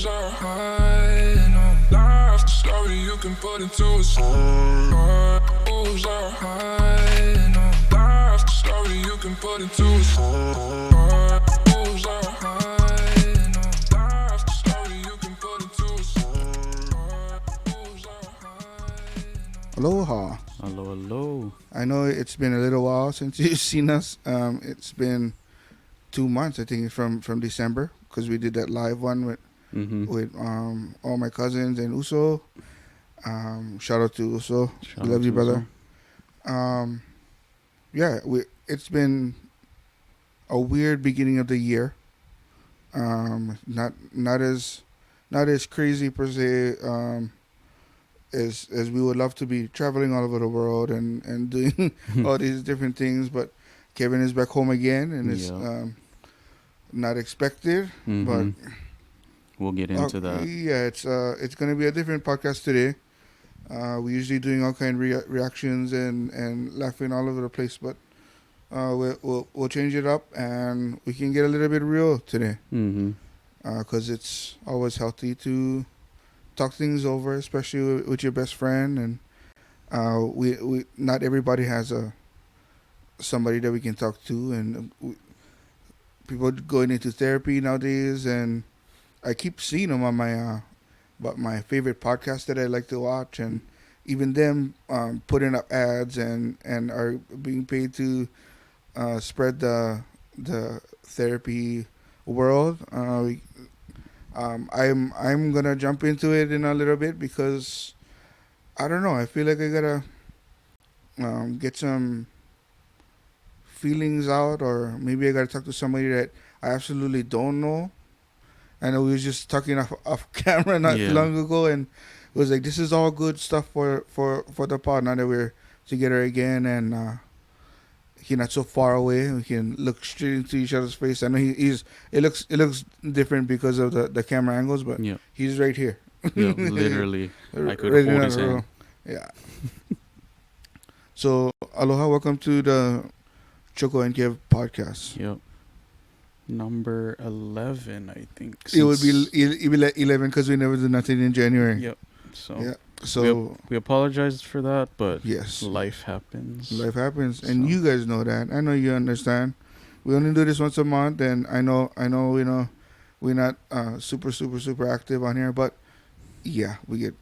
I know life story you can put into a song. I know life story you can put into a song. I know life story you can put into a song. Aloha. Hello, hello. I know it's been a little while since you've seen us. It's been 2 months, I think, from December, because we did that live one with all my cousins and Uso. Shout out to Uso. Shout We love out you, to brother. Uso. It's been a weird beginning of the year. Not as crazy per se. As we would love to be traveling all over the world and doing all these different things, but Kevin is back home again, and it's not expected, but we'll get into that. Yeah, it's gonna be a different podcast today. We're usually doing all kind of reactions and laughing all over the place, but we'll change it up and we can get a little bit real today, because it's always healthy to talk things over, especially with your best friend, and we not everybody has somebody that we can talk to, and people going into therapy nowadays, and I keep seeing them on my favorite podcast that I like to watch, and even them putting up ads and are being paid to spread the therapy world. I'm gonna jump into it in a little bit because I don't know. I feel like I gotta get some feelings out, or maybe I gotta talk to somebody that I absolutely don't know. I know we was just talking off camera not too long ago, and it was like, this is all good stuff for the pod. Now that we're together again, and he's not so far away, we can look straight into each other's face. I know it looks different because of the camera angles, but he's right here. Yeah, literally. I could hold his hand. Yeah. So, aloha, welcome to the Choko and Kev podcast. Yep. Number 11, I think. It would be like 11 because we never did nothing in January. Yep. So, yeah. So we apologize for that, but yes, life happens. Life happens, and you guys know that. I know you understand. We only do this once a month, and I know. We're not super active on here, but yeah, we get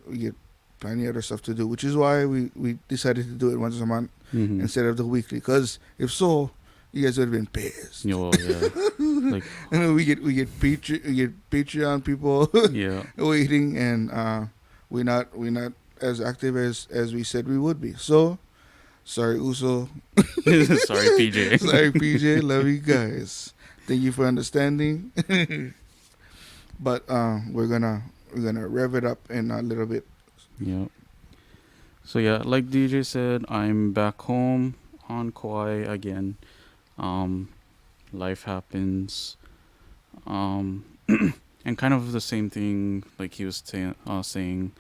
plenty other stuff to do, which is why we decided to do it once a month instead of the weekly. Because if so, you guys would have been pissed. Oh, yeah. Like, we get Patreon people waiting, and we're not as active as we said we would be. So sorry, Uso. Sorry, PJ. Sorry, PJ. Love you guys. Thank you for understanding. But we're gonna rev it up in a little bit. Yeah. So yeah, like DJ said, I'm back home on Kauai again. Life happens. And kind of the same thing, like he was saying,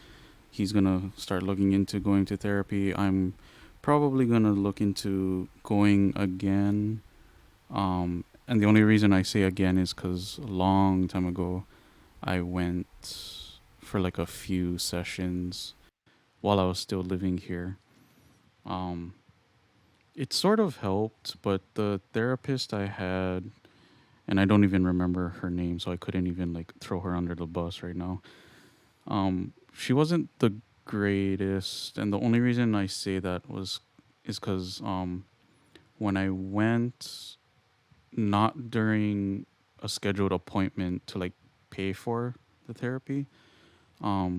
he's gonna start looking into going to therapy. I'm probably gonna look into going again. And the only reason I say again is because a long time ago, I went for like a few sessions while I was still living here. It sort of helped, but the therapist I had, and I don't even remember her name, so I couldn't even like throw her under the bus right now. She wasn't the greatest, and the only reason I say that is because when I went, not during a scheduled appointment to like pay for the therapy, I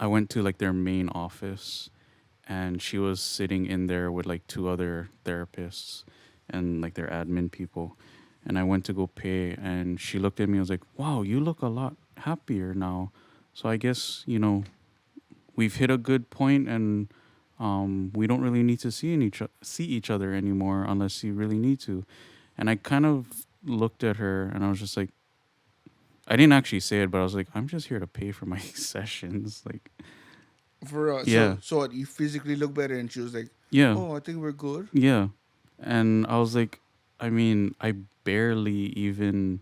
went to like their main office, and she was sitting in there with like two other therapists and like their admin people. And I went to go pay, and she looked at me and was like, wow, you look a lot happier now. So I guess, we've hit a good point, and we don't really need to see each other anymore unless you really need to. And I kind of looked at her, and I was just like, I didn't actually say it, but I was like, I'm just here to pay for my sessions. Like, for so what, you physically look better, and she was like, yeah, oh, I think we're good. Yeah. And I was like, I mean, I barely even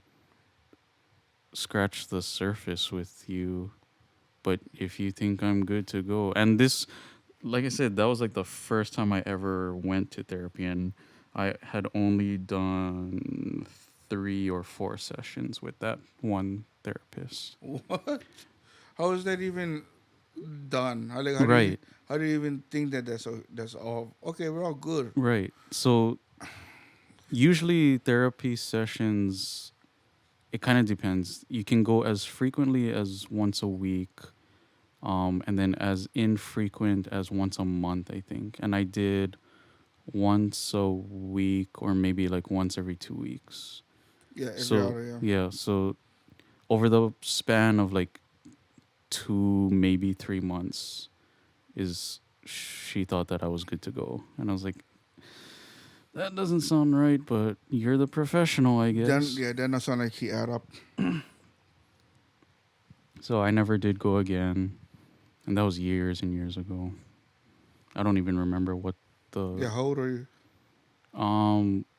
scratch the surface with you. But if you think I'm good to go, and this, like I said, that was like the first time I ever went to therapy, and I had only done 3 or 4 sessions with that one therapist. What? How is that even done? Right, how do you even think that that's all? Okay, we're all good. right. So usually therapy sessions, it kind of depends. You can go as frequently as once a week, and then as infrequent as once a month, I think. And I did once a week or maybe like once every 2 weeks. Yeah, every So hour. Yeah. yeah, so over the span of like 2 maybe 3 months, is she thought that I was good to go, and I was like, that doesn't sound right, but you're the professional, I Then guess. yeah, then that sound like he add up. So I never did go again, and that was years and years ago. I don't even remember what Yeah, the how old are you?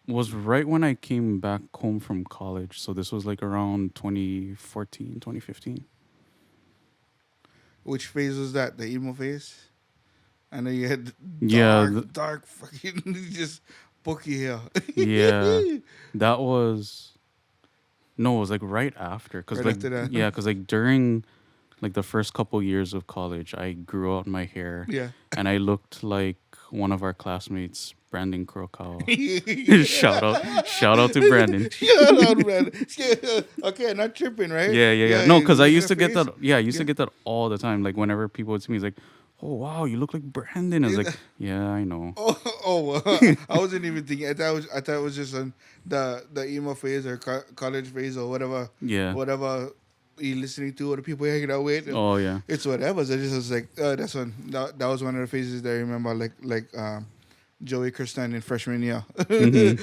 was right when I came back home from college. So this was like around 2014, 2015. Which phase was that? The emo phase? I know you had Yeah, dark fucking just booky hair. yeah, that was no, it was like right after, cause Right like after that. yeah, cause like during like the first couple years of college, I grew out my hair, Yeah. and I looked like one of our classmates, Brandon Krokow. Shout out to Brandon. Shut up, man. Yeah, okay, not tripping, right? Yeah, yeah, yeah. Yeah, No, you because I look at used the to get face. that. Yeah, I used to Yeah. get that all the time. Like whenever people would see me, it's like, "Oh wow, you look like Brandon." I was like, "Yeah, I know." I wasn't even thinking. I thought it was just the emo phase or college phase or whatever, Yeah. whatever you listening to or the people you hanging out with. Oh yeah. It's whatever. So I just was like, that's one. That was one of the phases that I remember, like Joey Kirsten in freshman year. Hmm.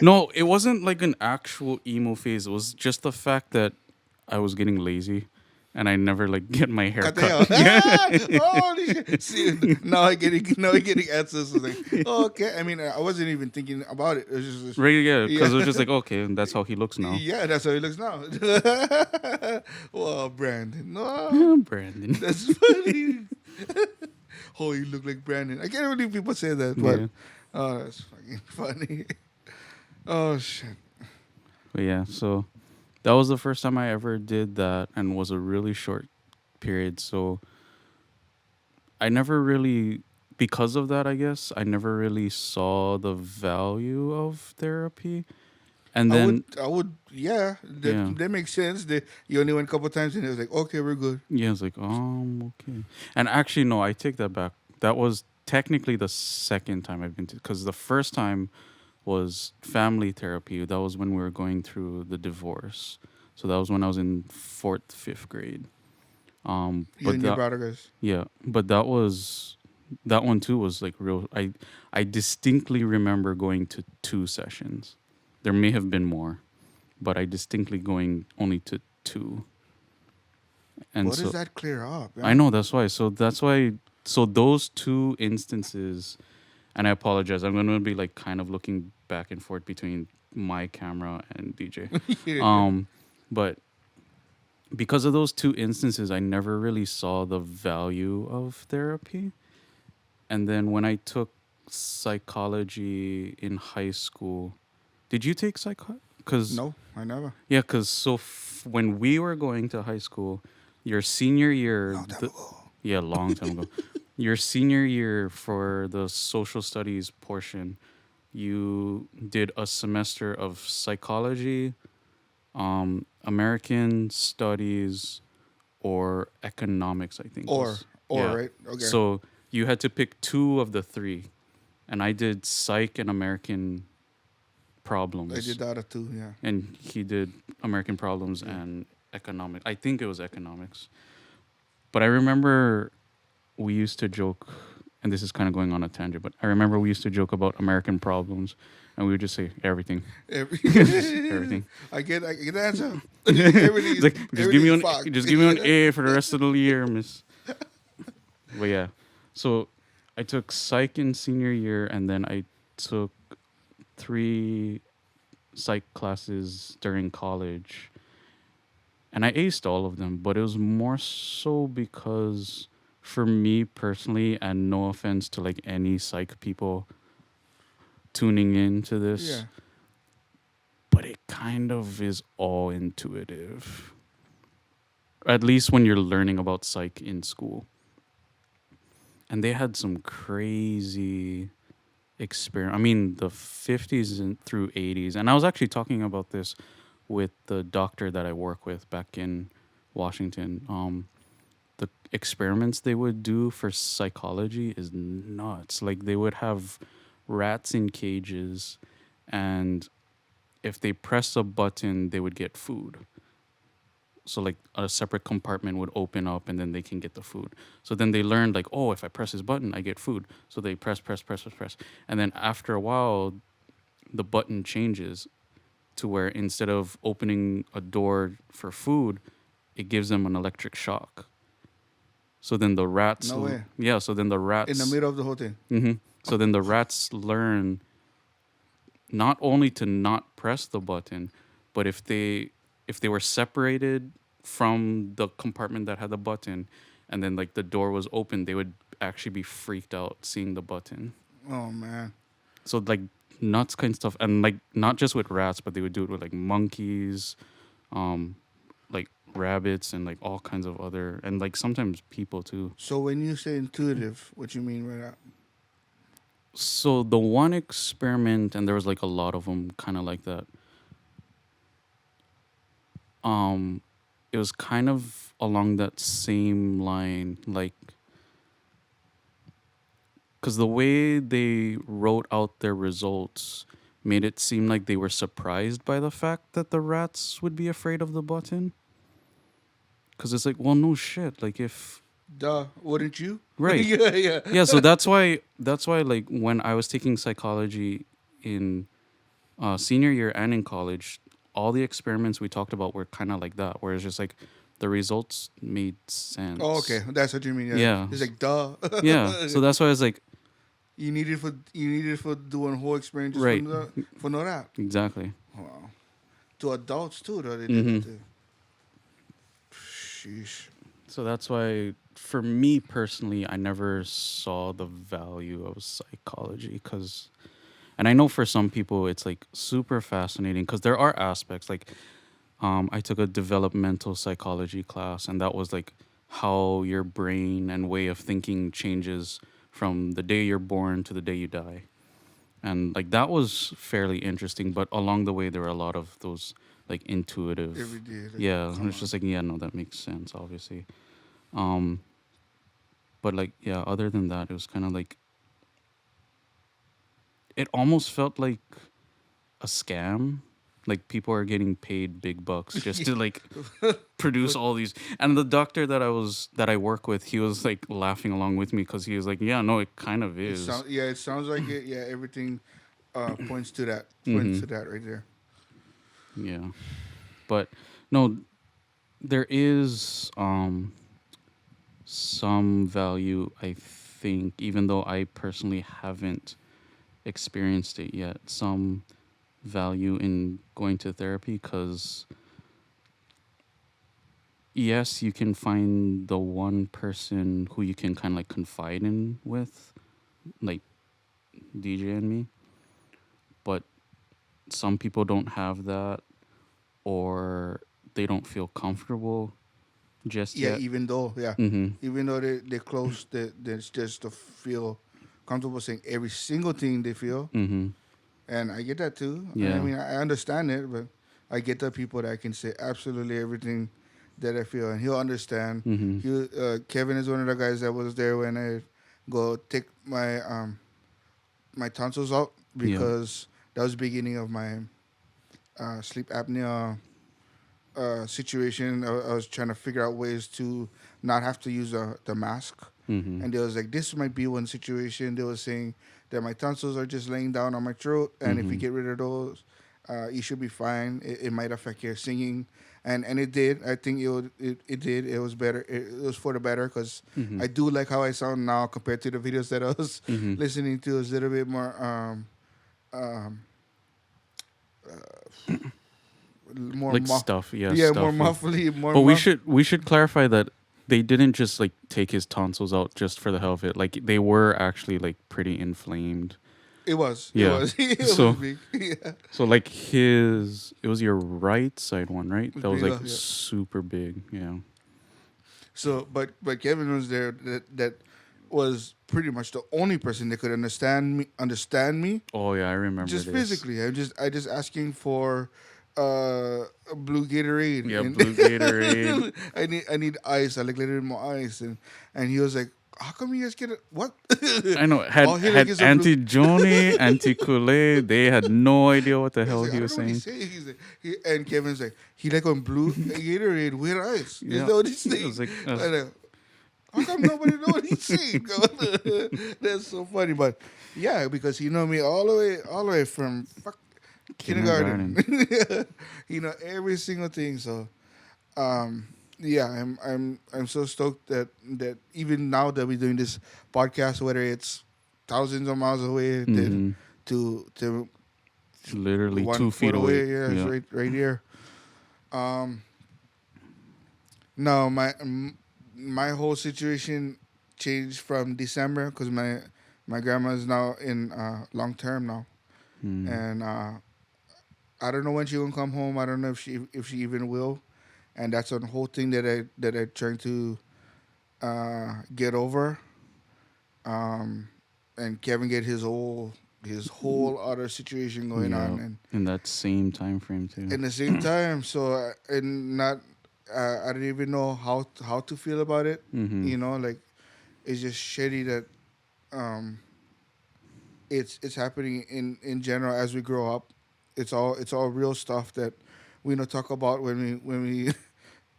No, it wasn't like an actual emo phase. It was just the fact that I was getting lazy, and I never like get my hair Cut the cut. hair. Holy shit! See, now I getting answers. I was like, oh, okay. I mean, I wasn't even thinking about it. It was just Right? Yeah, because yeah. it was just like, okay, that's how he looks now. Yeah, that's how he looks now. Well, Brandon. Yeah, No, Brandon. that's funny. Oh, you look like Brandon. I can't believe people say that, but Yeah. oh, that's fucking funny. Oh shit. But yeah, so that was the first time I ever did that, and was a really short period. So I never really, because of that, I guess, I never really saw the value of therapy. And then, Yeah, yeah, that makes sense. You only went a couple times, and it was like, okay, we're good. yeah, it's like, okay. And actually, no, I take that back. That was technically the second time I've been to, because the first time was family therapy. That was when we were going through the divorce. So that was when I was in fourth, fifth grade. You But and your that, brother guys. yeah, but that one too was like real. I distinctly remember going to 2 sessions. There may have been more, but I distinctly going only to 2. And What so does that clear up? I know that's why. So that's why. So those 2 instances, and I apologize. I'm gonna be like kind of looking back and forth between my camera and DJ. But because of those 2 instances, I never really saw the value of therapy. And then when I took psychology in high school, did you take psych? Because No, I never. yeah, because when we were going to high school, your senior year, Long time ago. yeah, long time ago, your senior year for the social studies portion, you did a semester of psychology, American studies, or economics, I think. Yeah. Right? Okay. So you had to pick 2 of the 3, and I did psych and American problems. I did that too. Yeah. And he did American problems and economics. I think it was economics. But I remember we used to joke, and this is kind of going on a tangent, but I remember we used to joke about American problems, and we would just say everything. Everything. I get the answer. Everything It's like just give me everything is an fucked. just give me an A for the rest of the year, miss. But yeah, so I took psych in senior year, and then I took 3 psych classes during college, and I aced all of them, but it was more so because for me personally, and no offense to like any psych people tuning into Yeah. this, but it kind of is all intuitive. At least when you're learning about psych in school. And they had some crazy experiment. I mean, the 50s and through 80s. And I was actually talking about this with the doctor that I work with back in Washington. The experiments they would do for psychology is nuts. Like they would have rats in cages, and if they press a button, they would get food. So like a separate compartment would open up, and then they can get the food. So then they learned like, oh, if I press this button, I get food. So they press, and then after a while, the button changes to where instead of opening a door for food, it gives them an electric shock. So then the rats, No way. yeah. So then the In the rats, middle of the whole thing. So then the rats learn not only to not press the button, but if they were separated from the compartment that had the button, and then like the door was open, they would actually be freaked out seeing the button. Oh man. So like nuts kind of stuff, and like not just with rats, but they would do it with like monkeys, like rabbits, and like all kinds of other, and like sometimes people too. So when you say intuitive, what you mean by that? So the one experiment, and there was like a lot of them, kind of like that. It was kind of along that same line, like, because the way they wrote out their results made it seem like they were surprised by the fact that the rats would be afraid of the button. Because it's like, well, no shit. Like if Duh, wouldn't you? right, Yeah. yeah. So that's why like when I was taking psychology in senior year and in college, all the experiments we talked about were kind of like that, where it's just like the results made sense. Oh, okay. That's what you mean. Yeah. Yeah. It's like duh. Yeah. So that's why I was like, you need it for doing whole experience just Right. for no that. exactly. Wow. To adults too, though they did Mm-hmm. that too. Sheesh. So that's why, for me personally, I never saw the value of psychology, and I know for some people it's like super fascinating because there are aspects like, I took a developmental psychology class, and that was like how your brain and way of thinking changes from the day you're born to the day you die. And like that was fairly interesting, but along the way there were a lot of those like intuitive, Every day. Like, yeah, come it's on. just like, yeah, no, that makes sense, obviously. um but like, yeah, other than that, it was kind of like, it almost felt like a scam. Like people are getting paid big bucks just to like produce all these. And the doctor that I work with, he was like laughing along with me because he was like, yeah, no, it kind of is. It sounds like it. Yeah, everything points to that. Mm-hmm. Right there. Yeah. But no, there is some value, I think, even though I personally haven't experienced it yet, some value in going to therapy, because yes, you can find the one person who you can kind of like confide in with, like DJ and me, but some people don't have that, or they don't feel comfortable just Yeah, yet. even though Mm-hmm. even though they're close, they just to feel comfortable saying every single thing they feel, Mm-hmm. and I get that too. Yeah. I mean, I understand it, but I get the people that can say absolutely everything that I feel, and he'll understand. Mm-hmm. Kevin is one of the guys that was there when I go take my tonsils out because that was the beginning of my sleep apnea situation. I was trying to figure out ways to not have to use the mask. Mm-hmm. And there was like, this might be one situation. They were saying that my tonsils are just laying down on my throat, and if you get rid of those, you should be fine. It might affect your singing, and it did. I think it did. It was better. It was for the better because I do like how I sound now compared to the videos that I was listening to. It's a little bit more more like stuff, yeah, yeah, more stuffy. muffly, more. But we should clarify that they didn't just like take his tonsils out just for the hell of it. Like they were actually like pretty inflamed. It was. It Yeah. was. It was So big. Yeah. so like it was your right side one, right? It was That was big, like yeah. super big. Yeah. So, but Kevin was there. That was pretty much the only person that could understand me Oh yeah, I remember just this. physically. I just asking for a blue Gatorade, Yeah, and blue Gatorade. I need ice. I like a little more ice, and he was like, "How come you guys get it? What?" I know All he like had is a blue. Auntie Joni, Auntie Kool-Aid. They had no idea what the He's hell like, he I don't was know what he's saying. saying. And Kevin's like, he like on blue Gatorade with ice. Is Yeah, that what he's I saying? was like, I'm like, how come nobody know what he's saying? That's so funny. But yeah, because he know me all the way from kindergarten. kindergarten. He know every single thing. So um, yeah, I'm so stoked that even now that we're doing this podcast, whether it's thousands of miles away Hmm. to Literally one 2 feet foot away. away, yeah, it's Yeah. right here. Um, no, my whole situation changed from December because my grandma is now in long term now, Mm. and I don't know when she will come home. I don't know if she even will, and that's a whole thing that I trying to get over. Um, and Kevin get his whole other situation going on, Yeah. and In that same time frame too. in the same time. So and not I don't even know how to feel about it. Hmm. Like it's just shitty that um it's happening in general as we grow up. It's all real stuff that we don't talk about when we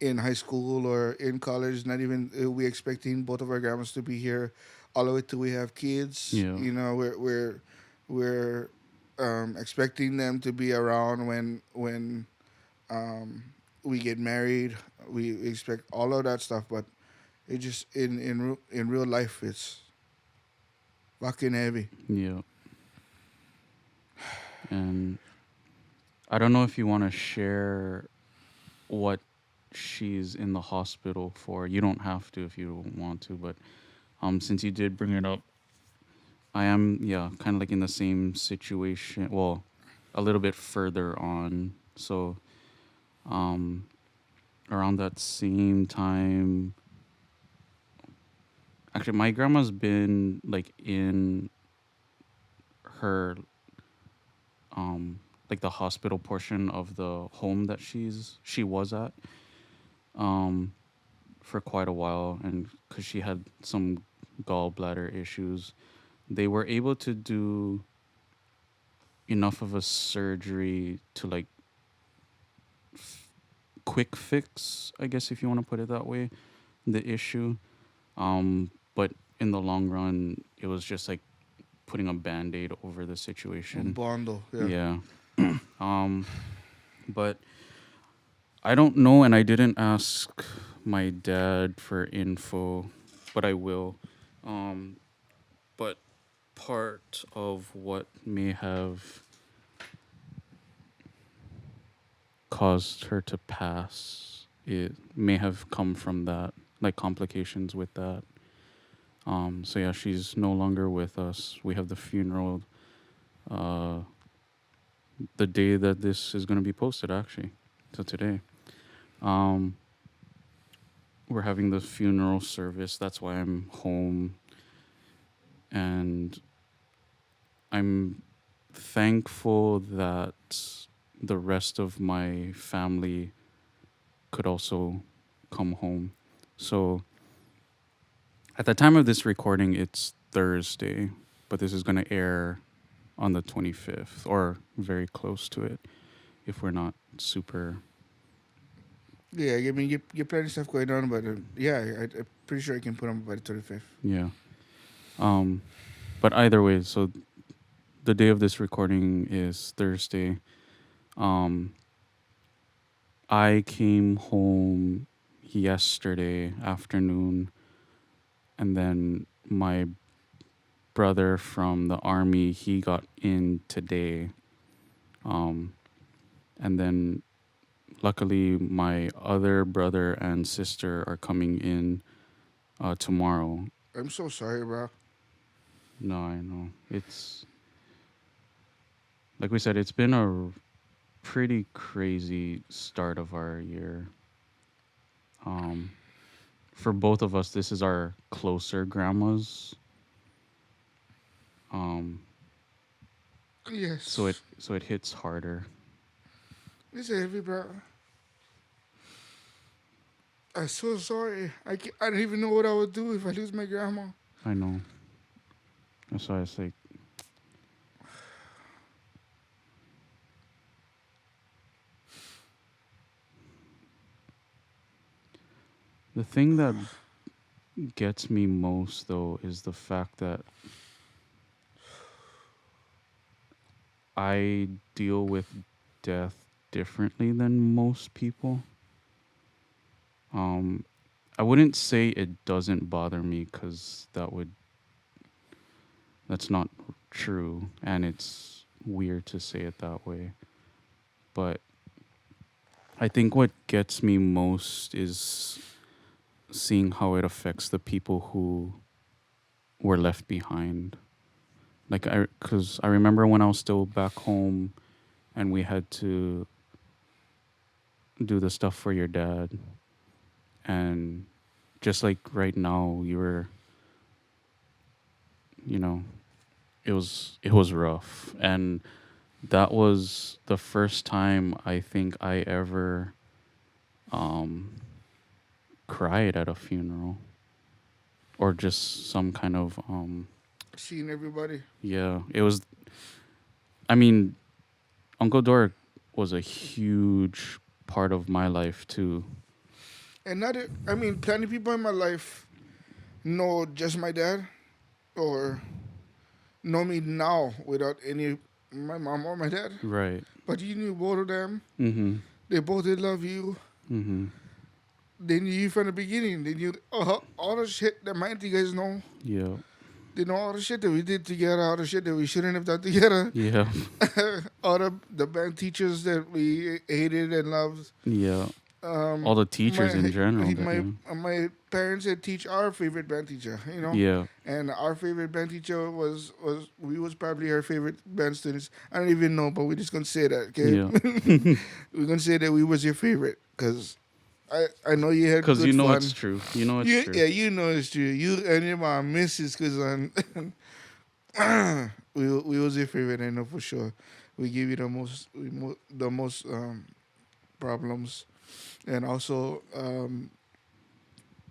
in high school or in college. Not even we expecting both of our grandmas to be here, all the way till we have kids. Yeah. We're expecting them to be around when um, we get married. We expect all of that stuff, but it just in real life it's fucking heavy. Yeah. And I don't know if you want to share what she's in the hospital for. You don't have to if you don't want to, but since you did bring it up, I am, yeah, kind of like in the same situation. Well, a little bit further on. So, um, around that same time, actually, my grandma's been like in her, like the hospital portion of the home that she was at, um, for quite a while, and because she had some gallbladder issues, they were able to do enough of a surgery to like quick fix, I guess if you want to put it that way, the issue. But in the long run, it was just like putting a band-aid over the situation. Bondo, yeah. Yeah. um, but I don't know, and I didn't ask my dad for info, but I will. Um, but part of what may have caused her to pass, it may have come from that, like complications with that. So yeah, she's no longer with us. We have the funeral uh, the day that this is going to be posted, actually. So today. Um, we're having the funeral service. That's why I'm home. And I'm thankful that the rest of my family could also come home. So at the time of this recording, it's Thursday, but this is going to air on the 25th or very close to it if we're not super. Yeah, I mean, you plenty of stuff going on, but yeah, I'm pretty sure I can put them by the 25th. Yeah. But either way, so the day of this recording is Thursday. I came home yesterday afternoon, and then my brother from the army, he got in today. And then luckily, my other brother and sister are coming in tomorrow. I'm so sorry, bro. No, I know. It's like we said, it's been a pretty crazy start of our year. Um, for both of us, this is our closer grandmas. Um, Yes. so it hits harder. It's heavy, bro. I'm so sorry. I don't even know what I would do if I lose my grandma. I know. That's why I say the thing that gets me most though is the fact that I deal with death differently than most people. Um, I wouldn't say it doesn't bother me because that's not true, and it's weird to say it that way. But I think what gets me most is seeing how it affects the people who were left behind. Because I remember when I was still back home, and we had to do the stuff for your dad, and just like right now, you know, it was rough, and that was the first time I think I ever um, cried at a funeral or just some kind of Seeing everybody. yeah. It was. I mean, Uncle Dora was a huge part of my life too. And not, I mean, plenty of people in my life know just my dad or know me now without any my mom or my dad. Right. But you knew both of them. Mhm. They both did love you. Mhm. They knew you from the beginning. They knew all the shit that my auntie guys know. Yeah. They know all the shit that we did together, all the shit that we shouldn't have done together, Yeah. all the band teachers that we hated and loved. Yeah. Um, All the teachers in general. my parents had teach our favorite band teacher, you know, Yeah. and our favorite band teacher was probably our favorite band students. I don't even know, but we're just gonna say that, okay? Yeah. We're gonna say that we was your favorite because I know you had Because good you know fun. it's true. You know it's You, true. yeah, you know it's true. You and your mom misses because we was your favorite. I know for sure. We give you the most problems, and also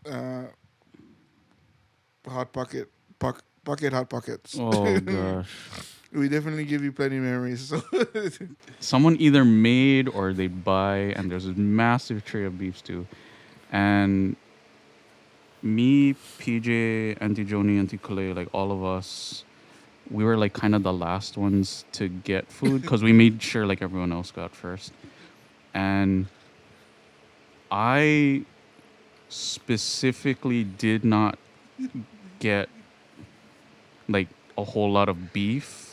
uh, hot pocket hot pockets. Oh gosh. We definitely give you plenty of memories. So Someone either made or they buy, and there's a massive tray of beef stew. And me, PJ, Auntie Joni, Auntie Kale, like all of us, we were like kind of the last ones to get food because we made sure like everyone else got first. And I specifically did not get like a whole lot of beef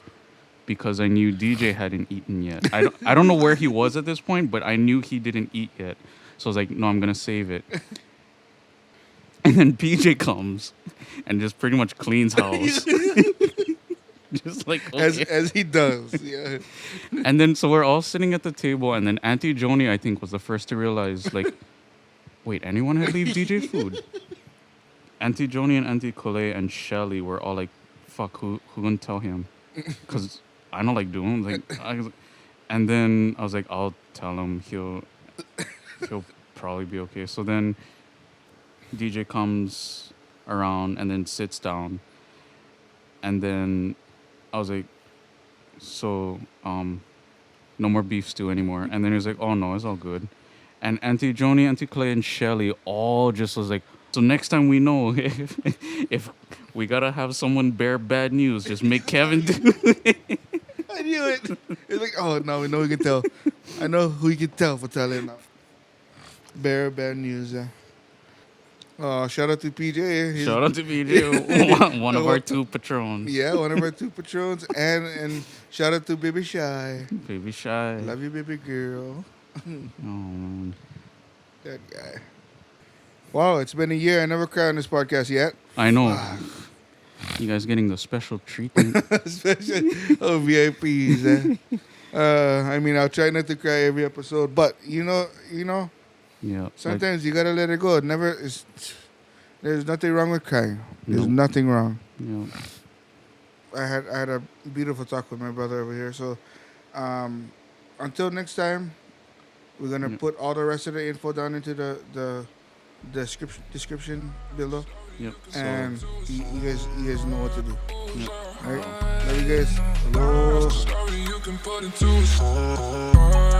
because I knew DJ hadn't eaten yet. I don't know where he was at this point, but I knew he didn't eat yet. So I was like, no, I'm gonna save it. And then PJ comes and just pretty much cleans house. Just like okay. as he does, yeah. And then so we're all sitting at the table, and then Auntie Joni, I think, was the first to realize, like, wait, anyone had leave DJ food? Auntie Joni and Auntie Kale and Shelly were all like, fuck, who gonna tell him? Because I don't like doing and then I was like, I'll tell him. He'll probably be okay. So then DJ comes around and then sits down, and then I was like, so no more beef stew anymore. And then he was like, oh no, it's all good. And Auntie Joni, Auntie Clay, and Shelly all just was like, so next time we know if we gotta have someone bear bad news, just make Kevin do it. I knew it. It's like, oh no, we know we can tell. I know who you can tell for telling. Bear bad news. Shout out to PJ. Shout out to BJ, one of our two patrons. Yeah, one of our two patrons, and shout out to Baby Shy. Baby Shy. Love you, baby girl. Oh, That guy. Wow, it's been a year. I never cried on this podcast yet. I know. You guys getting the special treatment. Especially VIPs. I mean, I'll try not to cry every episode, but Yeah. sometimes you gotta let it go. There's nothing wrong with crying. There's Nope. nothing wrong. Yeah. I had a beautiful talk with my brother over here. So, until next time, we're gonna Yep. put all the rest of the info down into the description below, Yep. So, and you guys know what to do. yep. All right, love you guys. Hello. Story you can put into a song.